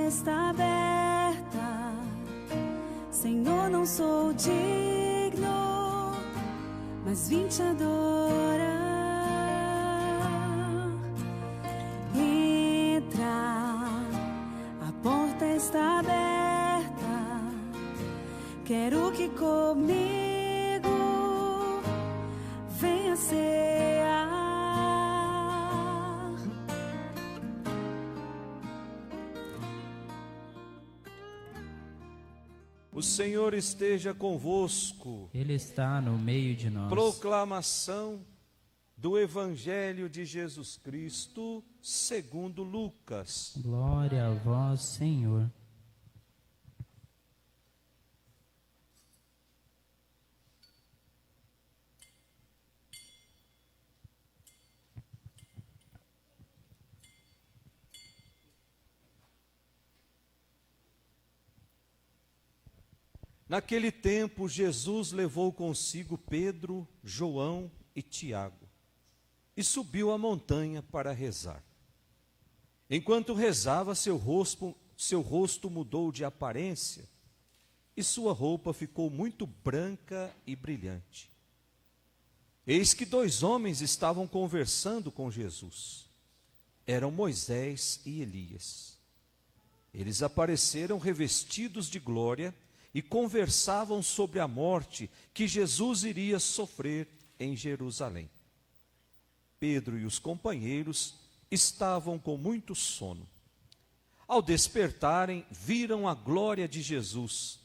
está aberta, Senhor, não sou digno, mas vim te adorar. Entra, a porta está aberta, quero que comigo venha cear. O Senhor esteja convosco. Ele está no meio de nós. Proclamação do Evangelho de Jesus Cristo, segundo Lucas. Glória a vós, Senhor. Naquele tempo, Jesus levou consigo Pedro, João e Tiago e subiu a montanha para rezar. Enquanto rezava, seu rosto mudou de aparência e sua roupa ficou muito branca e brilhante. Eis que 2 homens estavam conversando com Jesus. Eram Moisés e Elias. Eles apareceram revestidos de glória e conversavam sobre a morte que Jesus iria sofrer em Jerusalém. Pedro e os companheiros estavam com muito sono. Ao despertarem, viram a glória de Jesus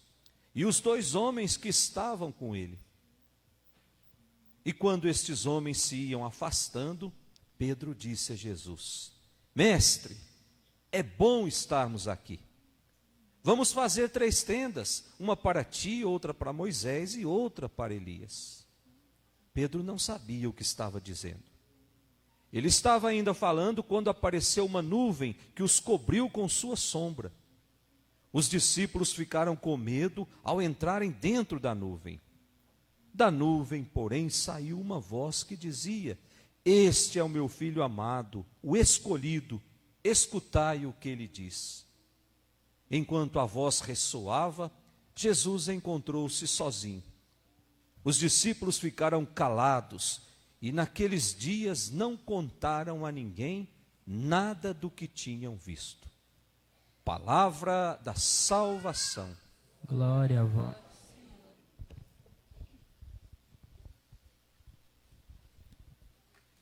e os 2 homens que estavam com ele. E quando estes homens se iam afastando, Pedro disse a Jesus: Mestre, é bom estarmos aqui. Vamos fazer 3 tendas, uma para ti, outra para Moisés e outra para Elias. Pedro não sabia o que estava dizendo. Ele estava ainda falando quando apareceu uma nuvem que os cobriu com sua sombra. Os discípulos ficaram com medo ao entrarem dentro da nuvem. Da nuvem, porém, saiu uma voz que dizia: Este é o meu filho amado, o escolhido, escutai o que ele diz. Enquanto a voz ressoava, Jesus encontrou-se sozinho. Os discípulos ficaram calados e naqueles dias não contaram a ninguém nada do que tinham visto. Palavra da salvação. Glória a vós.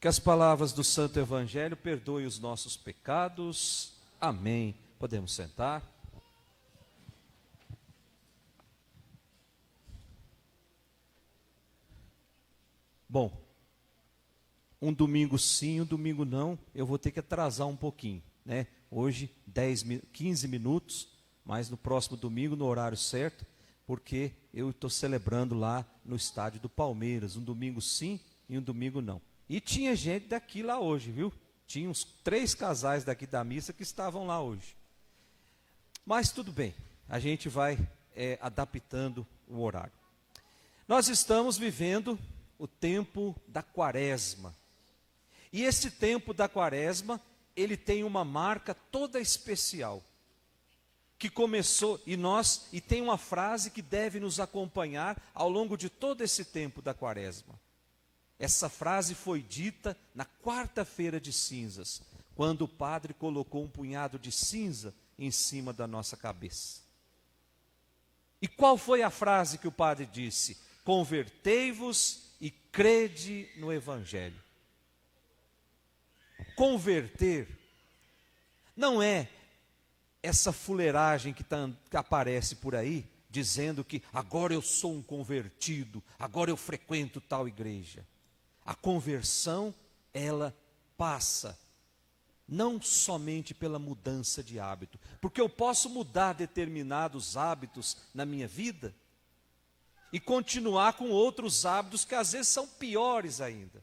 Que as palavras do Santo Evangelho perdoem os nossos pecados. Amém. Podemos sentar. Bom, um domingo sim, um domingo não, eu vou ter que atrasar um pouquinho, né? Hoje 15 minutos, mas no próximo domingo, no horário certo, porque eu estou celebrando lá no estádio do Palmeiras, um domingo sim e um domingo não. E tinha gente daqui lá hoje, viu? Tinha uns 3 casais daqui da missa que estavam lá hoje. Mas tudo bem, a gente vai adaptando o horário. Nós estamos vivendo o tempo da Quaresma. E esse tempo da Quaresma, ele tem uma marca toda especial, que começou, e tem uma frase que deve nos acompanhar ao longo de todo esse tempo da Quaresma. Essa frase foi dita na quarta-feira de cinzas, quando o padre colocou um punhado de cinza em cima da nossa cabeça. E qual foi a frase que o padre disse? Convertei-vos e crede no Evangelho. Converter não é essa fuleiragem que aparece por aí, dizendo que agora eu sou um convertido, agora eu frequento tal igreja. A conversão, ela passa não somente pela mudança de hábito, porque eu posso mudar determinados hábitos na minha vida e continuar com outros hábitos que às vezes são piores ainda.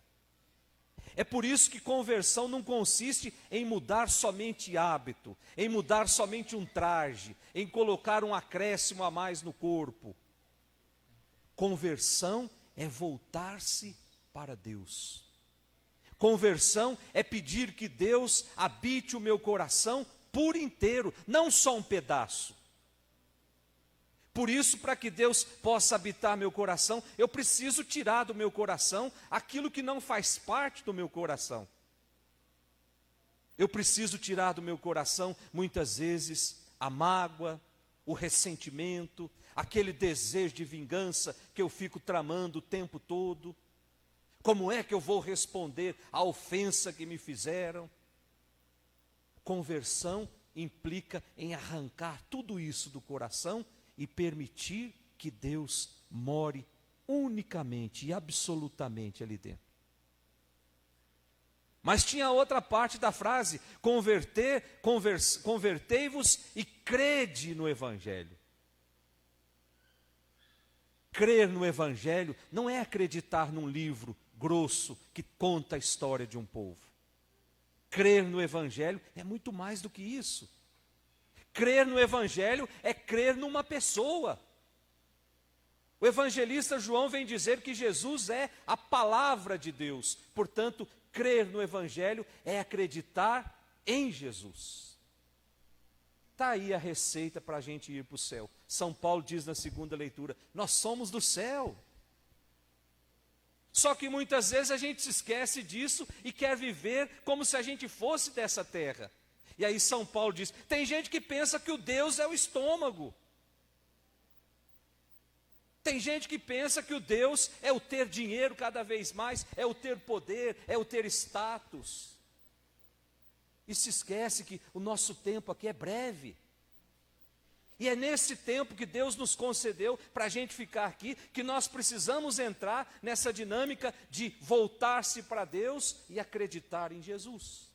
É por isso que conversão não consiste em mudar somente hábito, em mudar somente um traje, em colocar um acréscimo a mais no corpo. Conversão é voltar-se para Deus. Conversão é pedir que Deus habite o meu coração por inteiro, não só um pedaço. Por isso, para que Deus possa habitar meu coração, eu preciso tirar do meu coração aquilo que não faz parte do meu coração. Eu preciso tirar do meu coração, muitas vezes, a mágoa, o ressentimento, aquele desejo de vingança que eu fico tramando o tempo todo. Como é que eu vou responder à ofensa que me fizeram? Conversão implica em arrancar tudo isso do coração e permitir que Deus more unicamente e absolutamente ali dentro. Mas tinha outra parte da frase: convertei-vos e crede no Evangelho. Crer no Evangelho não é acreditar num livro grosso que conta a história de um povo. Crer no Evangelho é muito mais do que isso. Crer no Evangelho é crer numa pessoa. O evangelista João vem dizer que Jesus é a palavra de Deus. Portanto, crer no Evangelho é acreditar em Jesus. Está aí a receita para a gente ir para o céu. São Paulo diz na segunda leitura: nós somos do céu. Só que muitas vezes a gente se esquece disso e quer viver como se a gente fosse dessa terra. E aí São Paulo diz: tem gente que pensa que o Deus é o estômago. Tem gente que pensa que o Deus é o ter dinheiro cada vez mais, é o ter poder, é o ter status. E se esquece que o nosso tempo aqui é breve. E é nesse tempo que Deus nos concedeu para a gente ficar aqui, que nós precisamos entrar nessa dinâmica de voltar-se para Deus e acreditar em Jesus.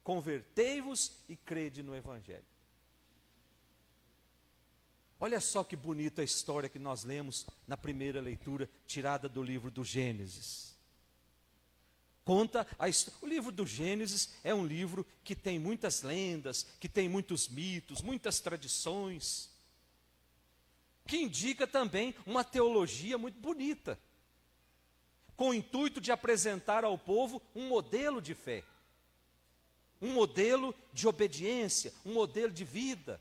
Convertei-vos e crede no Evangelho. Olha só que bonita a história que nós lemos na primeira leitura, tirada do livro do Gênesis. Conta o livro do Gênesis é um livro que tem muitas lendas, que tem muitos mitos, muitas tradições, que indica também uma teologia muito bonita, com o intuito de apresentar ao povo um modelo de fé, um modelo de obediência, um modelo de vida.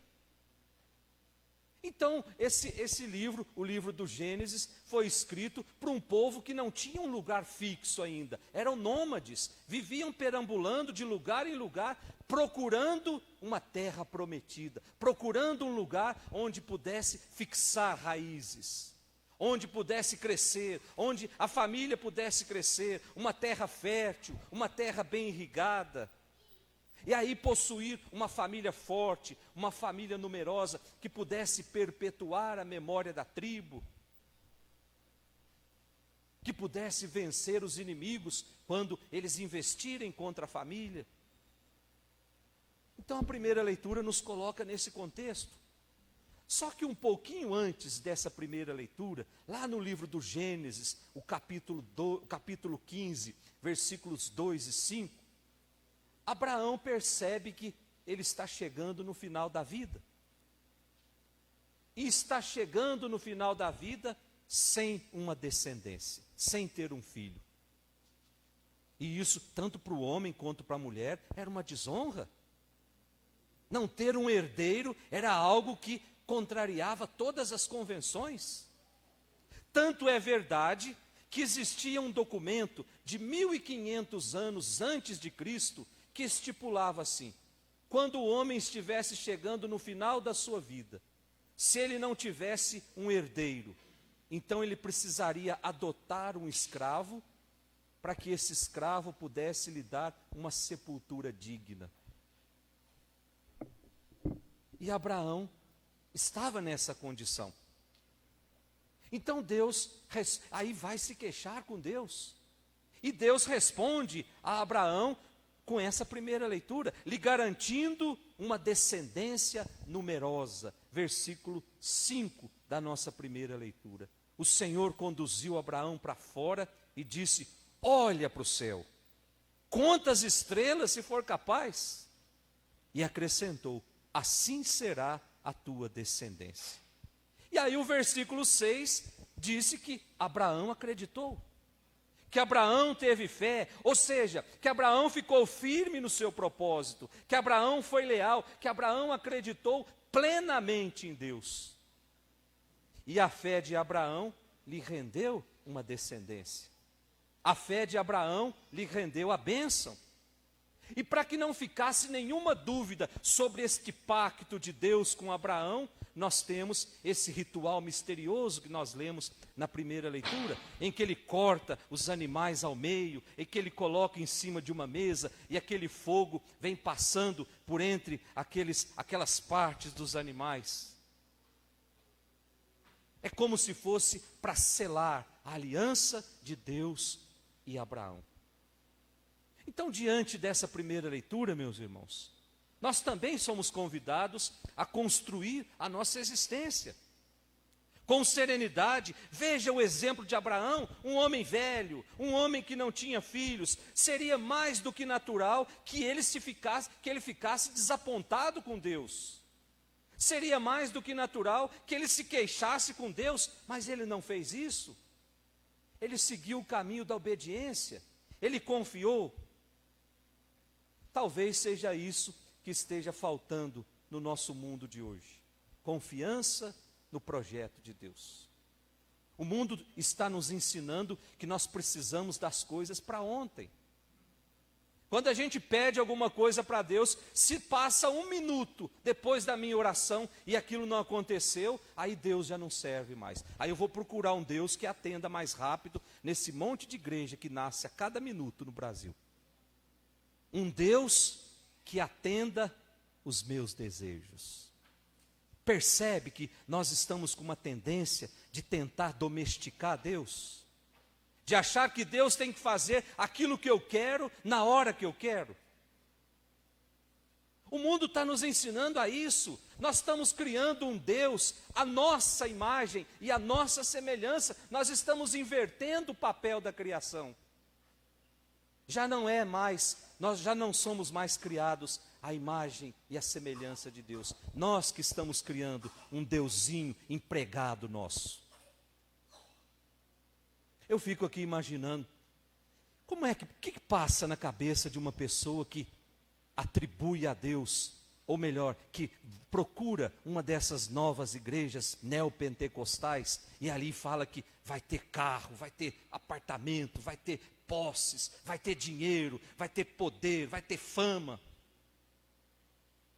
Então, esse livro, o livro do Gênesis, foi escrito para um povo que não tinha um lugar fixo ainda. Eram nômades, viviam perambulando de lugar em lugar, procurando uma terra prometida, procurando um lugar onde pudesse fixar raízes, onde pudesse crescer, onde a família pudesse crescer, uma terra fértil, uma terra bem irrigada. E aí possuir uma família forte, uma família numerosa, que pudesse perpetuar a memória da tribo, que pudesse vencer os inimigos quando eles investirem contra a família. Então a primeira leitura nos coloca nesse contexto. Só que um pouquinho antes dessa primeira leitura, lá no livro do Gênesis, o capítulo 15, versículos 2 e 5, Abraão percebe que ele está chegando no final da vida. E está chegando no final da vida sem uma descendência, sem ter um filho. E isso, tanto para o homem quanto para a mulher, era uma desonra. Não ter um herdeiro era algo que contrariava todas as convenções. Tanto é verdade que existia um documento de 1500 anos antes de Cristo, que estipulava assim: quando o homem estivesse chegando no final da sua vida, se ele não tivesse um herdeiro, então ele precisaria adotar um escravo, para que esse escravo pudesse lhe dar uma sepultura digna. E Abraão estava nessa condição. Então Deus, aí vai se queixar com Deus. E Deus responde a Abraão com essa primeira leitura, lhe garantindo uma descendência numerosa. Versículo 5 da nossa primeira leitura. O Senhor conduziu Abraão para fora e disse: olha para o céu, conta as estrelas se for capaz. E acrescentou: assim será a tua descendência. E aí o versículo 6 disse que Abraão acreditou, que Abraão teve fé, ou seja, que Abraão ficou firme no seu propósito, que Abraão foi leal, que Abraão acreditou plenamente em Deus. E a fé de Abraão lhe rendeu uma descendência. A fé de Abraão lhe rendeu a bênção. E para que não ficasse nenhuma dúvida sobre este pacto de Deus com Abraão, nós temos esse ritual misterioso que nós lemos na primeira leitura, em que ele corta os animais ao meio, em que ele coloca em cima de uma mesa, e aquele fogo vem passando por entre aquelas partes dos animais. É como se fosse para selar a aliança de Deus e Abraão. Então, diante dessa primeira leitura, meus irmãos, nós também somos convidados a construir a nossa existência. Com serenidade, veja o exemplo de Abraão, um homem velho, um homem que não tinha filhos. Seria mais do que natural que ele ficasse desapontado com Deus. Seria mais do que natural que ele se queixasse com Deus, mas ele não fez isso. Ele seguiu o caminho da obediência, ele confiou. Talvez seja isso que esteja faltando no nosso mundo de hoje. Confiança no projeto de Deus. O mundo está nos ensinando que nós precisamos das coisas para ontem. Quando a gente pede alguma coisa para Deus, se passa 1 minuto depois da minha oração e aquilo não aconteceu, aí Deus já não serve mais. Aí eu vou procurar um Deus que atenda mais rápido nesse monte de igreja que nasce a cada minuto no Brasil. Um Deus que atenda os meus desejos. Percebe que nós estamos com uma tendência de tentar domesticar Deus? De achar que Deus tem que fazer aquilo que eu quero, na hora que eu quero? O mundo está nos ensinando a isso. Nós estamos criando um Deus, a nossa imagem e a nossa semelhança. Nós estamos invertendo o papel da criação. Nós já não somos mais criados à imagem e à semelhança de Deus. Nós que estamos criando um deusinho empregado nosso. Eu fico aqui imaginando, o que passa na cabeça de uma pessoa que atribui a Deus, ou melhor, que procura uma dessas novas igrejas neopentecostais, e ali fala que vai ter carro, vai ter apartamento, vai ter posses, vai ter dinheiro, vai ter poder, vai ter fama.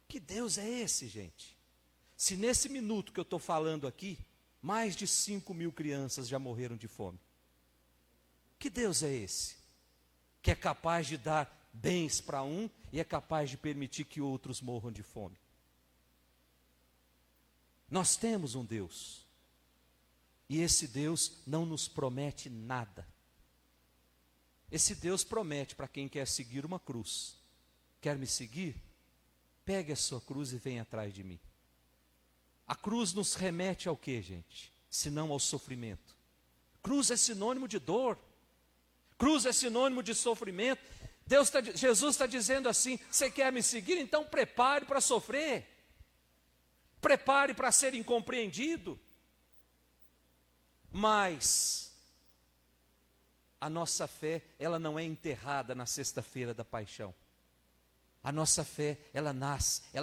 Que Deus é esse, gente? Se nesse minuto que eu estou falando aqui, mais de 5.000 crianças já morreram de fome. Que Deus é esse? Que é capaz de dar bens para um e é capaz de permitir que outros morram de fome. Nós temos um Deus. E esse Deus não nos promete nada. Esse Deus promete para quem quer seguir uma cruz. Quer me seguir? Pegue a sua cruz e venha atrás de mim. A cruz nos remete ao quê, gente? Senão ao sofrimento. Cruz é sinônimo de dor. Cruz é sinônimo de sofrimento. Jesus está dizendo assim: você quer me seguir? Então prepare para sofrer. Prepare para ser incompreendido. Mas a nossa fé, ela não é enterrada na sexta-feira da paixão. A nossa fé, ela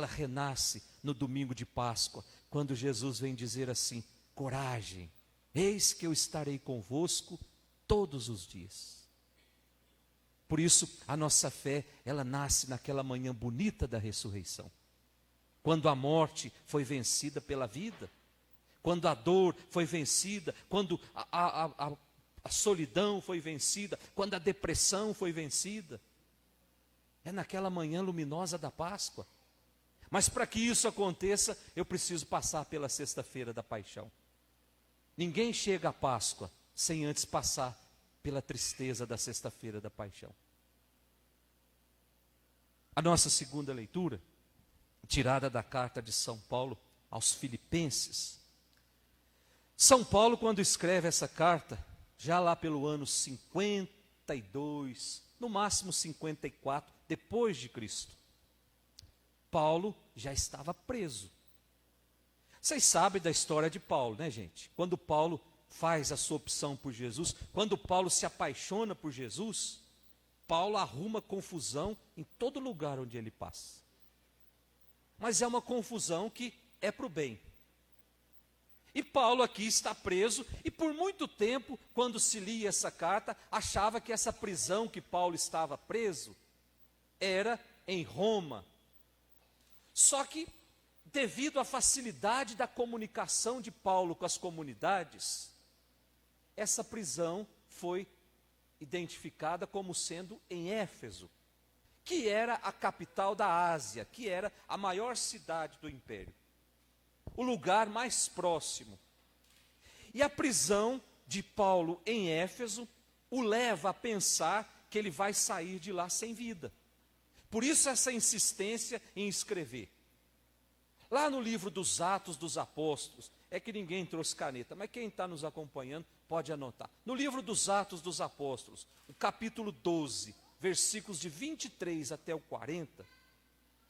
renasce no domingo de Páscoa, quando Jesus vem dizer assim: coragem, eis que eu estarei convosco todos os dias. Por isso, a nossa fé, ela nasce naquela manhã bonita da ressurreição. Quando a morte foi vencida pela vida, quando a dor foi vencida, quando a solidão foi vencida, quando a depressão foi vencida. É naquela manhã luminosa da Páscoa. Mas para que isso aconteça, eu preciso passar pela sexta-feira da paixão. Ninguém chega à Páscoa sem antes passar pela tristeza da sexta-feira da paixão. A nossa segunda leitura, tirada da carta de São Paulo aos Filipenses. São Paulo, quando escreve essa carta, já lá pelo ano 52, no máximo 54, depois de Cristo, Paulo já estava preso. Vocês sabem da história de Paulo, né, gente? Quando Paulo faz a sua opção por Jesus, quando Paulo se apaixona por Jesus, Paulo arruma confusão em todo lugar onde ele passa. Mas é uma confusão que é para o bem. E Paulo aqui está preso, e por muito tempo, quando se lia essa carta, achava que essa prisão que Paulo estava preso era em Roma. Só que, devido à facilidade da comunicação de Paulo com as comunidades, essa prisão foi identificada como sendo em Éfeso, que era a capital da Ásia, que era a maior cidade do império, o lugar mais próximo. E a prisão de Paulo em Éfeso o leva a pensar que ele vai sair de lá sem vida. Por isso essa insistência em escrever. Lá no livro dos Atos dos Apóstolos, é que ninguém trouxe caneta, mas quem está nos acompanhando pode anotar. No livro dos Atos dos Apóstolos, o capítulo 12, versículos de 23 até o 40,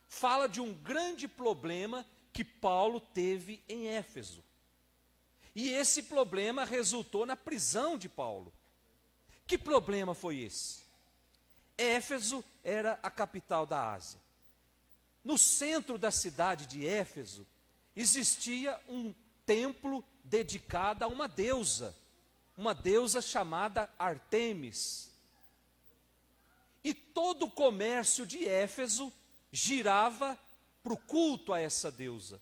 fala de um grande problema que Paulo teve em Éfeso. E esse problema resultou na prisão de Paulo. Que problema foi esse? Éfeso era a capital da Ásia. No centro da cidade de Éfeso, existia um templo dedicado a uma deusa chamada Ártemis. E todo o comércio de Éfeso girava para o culto a essa deusa.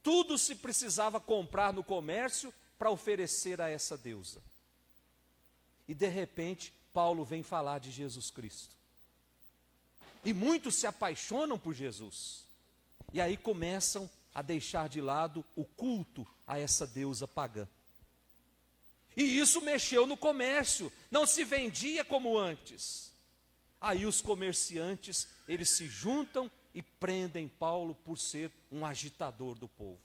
Tudo se precisava comprar no comércio para oferecer a essa deusa. E de repente, Paulo vem falar de Jesus Cristo. E muitos se apaixonam por Jesus. E aí começam a deixar de lado o culto a essa deusa pagã. E isso mexeu no comércio, não se vendia como antes. Aí os comerciantes, eles se juntam e prendem Paulo por ser um agitador do povo.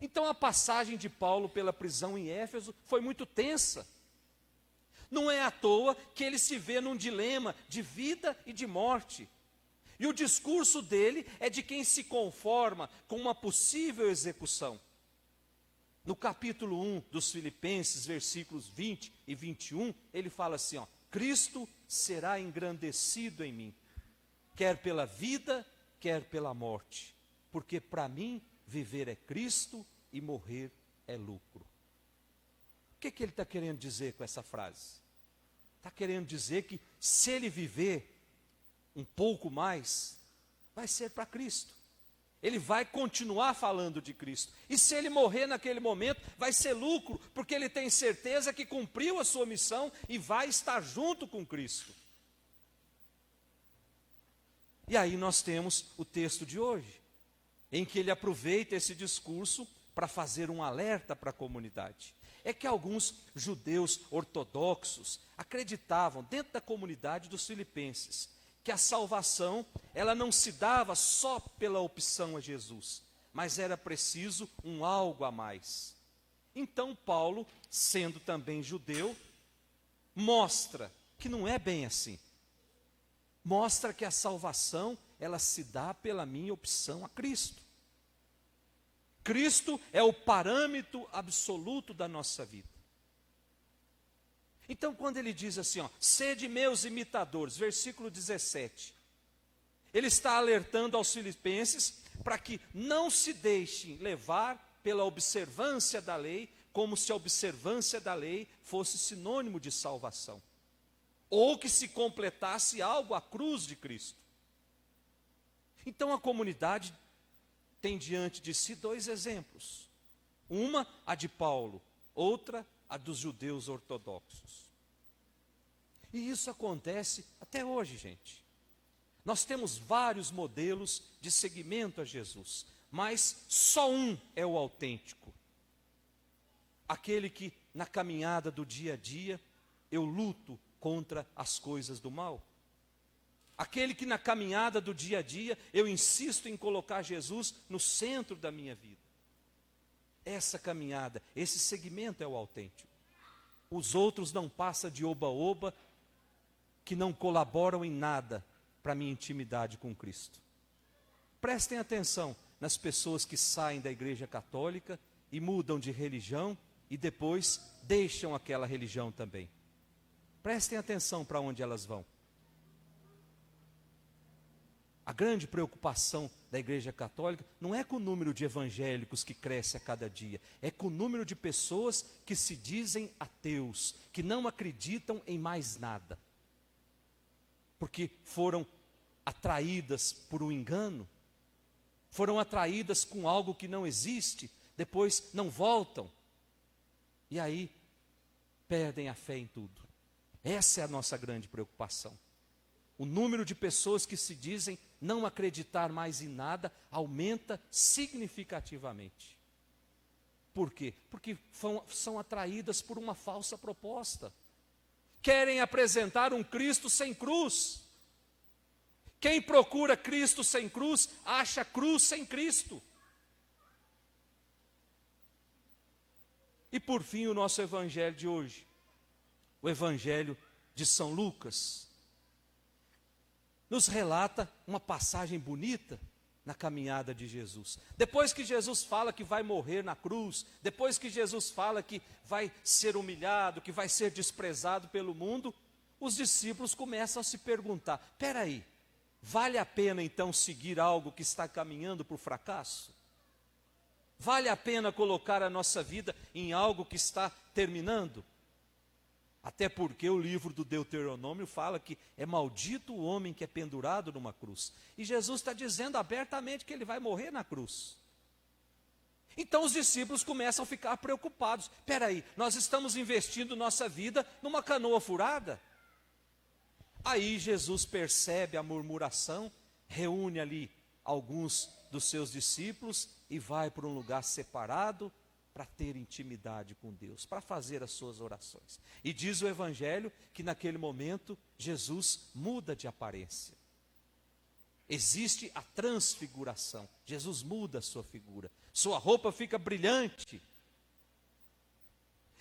Então a passagem de Paulo pela prisão em Éfeso foi muito tensa. Não é à toa que ele se vê num dilema de vida e de morte. E o discurso dele é de quem se conforma com uma possível execução. No capítulo 1 dos Filipenses, versículos 20 e 21, ele fala assim, Cristo será engrandecido em mim, quer pela vida, quer pela morte, porque para mim viver é Cristo e morrer é lucro. O que ele está querendo dizer com essa frase? Está querendo dizer que se ele viver um pouco mais, vai ser para Cristo. Ele vai continuar falando de Cristo. E se ele morrer naquele momento, vai ser lucro, porque ele tem certeza que cumpriu a sua missão e vai estar junto com Cristo. E aí nós temos o texto de hoje, em que ele aproveita esse discurso para fazer um alerta para a comunidade. É que alguns judeus ortodoxos acreditavam, dentro da comunidade dos filipenses, que a salvação, ela não se dava só pela opção a Jesus, mas era preciso um algo a mais. Então Paulo, sendo também judeu, mostra que não é bem assim. Mostra que a salvação, ela se dá pela minha opção a Cristo. Cristo é o parâmetro absoluto da nossa vida. Então, quando ele diz assim, sede meus imitadores, versículo 17, ele está alertando aos filipenses para que não se deixem levar pela observância da lei, como se a observância da lei fosse sinônimo de salvação, ou que se completasse algo à cruz de Cristo. Então, a comunidade tem diante de si dois exemplos. Uma, a de Paulo, outra, a dos judeus ortodoxos. E isso acontece até hoje, gente. Nós temos vários modelos de seguimento a Jesus, mas só um é o autêntico. Aquele que, na caminhada do dia a dia, eu luto contra as coisas do mal. Aquele que na caminhada do dia a dia, eu insisto em colocar Jesus no centro da minha vida. Essa caminhada, esse segmento é o autêntico. Os outros não passam de oba-oba, que não colaboram em nada para a minha intimidade com Cristo. Prestem atenção nas pessoas que saem da igreja católica e mudam de religião e depois deixam aquela religião também. Prestem atenção para onde elas vão. A grande preocupação da Igreja Católica não é com o número de evangélicos que cresce a cada dia, é com o número de pessoas que se dizem ateus, que não acreditam em mais nada, porque foram atraídas por um engano, foram atraídas com algo que não existe, depois não voltam, e aí perdem a fé em tudo. Essa é a nossa grande preocupação. O número de pessoas que se dizem não acreditar mais em nada aumenta significativamente. Por quê? Porque são atraídas por uma falsa proposta. Querem apresentar um Cristo sem cruz. Quem procura Cristo sem cruz, acha cruz sem Cristo. E por fim, o nosso evangelho de hoje, o evangelho de São Lucas, nos relata uma passagem bonita na caminhada de Jesus. Depois que Jesus fala que vai morrer na cruz, depois que Jesus fala que vai ser humilhado, que vai ser desprezado pelo mundo, os discípulos começam a se perguntar: peraí, vale a pena então seguir algo que está caminhando para o fracasso? Vale a pena colocar a nossa vida em algo que está terminando? Até porque o livro do Deuteronômio fala que é maldito o homem que é pendurado numa cruz. E Jesus está dizendo abertamente que ele vai morrer na cruz. Então os discípulos começam a ficar preocupados. Peraí, nós estamos investindo nossa vida numa canoa furada? Aí Jesus percebe a murmuração, reúne ali alguns dos seus discípulos e vai para um lugar separado, para ter intimidade com Deus, para fazer as suas orações. E diz o Evangelho que naquele momento Jesus muda de aparência. Existe a transfiguração. Jesus muda a sua figura. Sua roupa fica brilhante.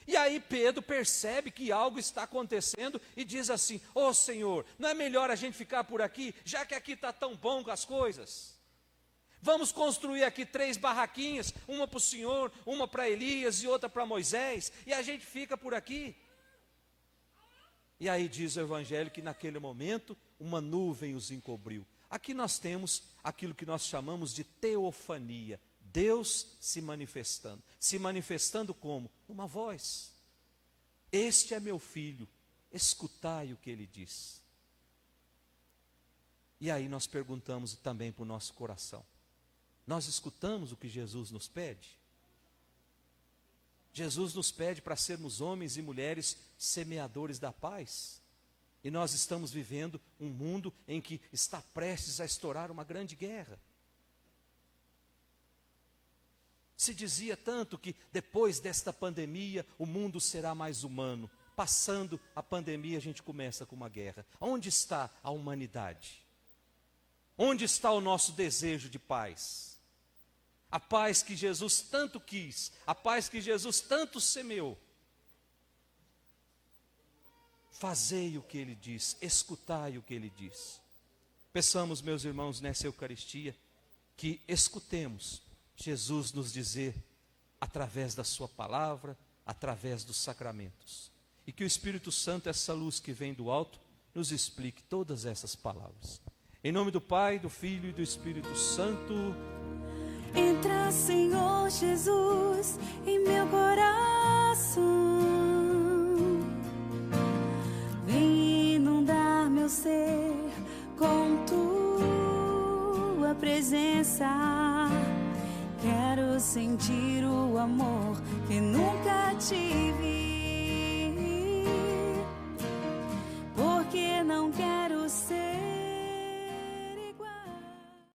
E aí Pedro percebe que algo está acontecendo e diz assim: ô Senhor, não é melhor a gente ficar por aqui, já que aqui está tão bom com as coisas? Vamos construir aqui 3 barraquinhas, uma para o Senhor, uma para Elias e outra para Moisés, e a gente fica por aqui. E aí diz o Evangelho que naquele momento uma nuvem os encobriu. Aqui nós temos aquilo que nós chamamos de teofania, Deus se manifestando como? Uma voz. Este é meu filho, escutai o que ele diz. E aí nós perguntamos também para o nosso coração: nós escutamos o que Jesus nos pede? Jesus nos pede para sermos homens e mulheres semeadores da paz. E nós estamos vivendo um mundo em que está prestes a estourar uma grande guerra. Se dizia tanto que depois desta pandemia o mundo será mais humano. Passando a pandemia a gente começa com uma guerra. Onde está a humanidade? Onde está o nosso desejo de paz? A paz que Jesus tanto quis, a paz que Jesus tanto semeou. Fazei o que ele diz, escutai o que ele diz. Peçamos, meus irmãos, nessa Eucaristia, que escutemos Jesus nos dizer, através da sua palavra, através dos sacramentos. E que o Espírito Santo, essa luz que vem do alto, nos explique todas essas palavras. Em nome do Pai, do Filho e do Espírito Santo. Entra, Senhor Jesus, em meu coração. Vem inundar meu ser com tua presença. Quero sentir o amor que nunca tive.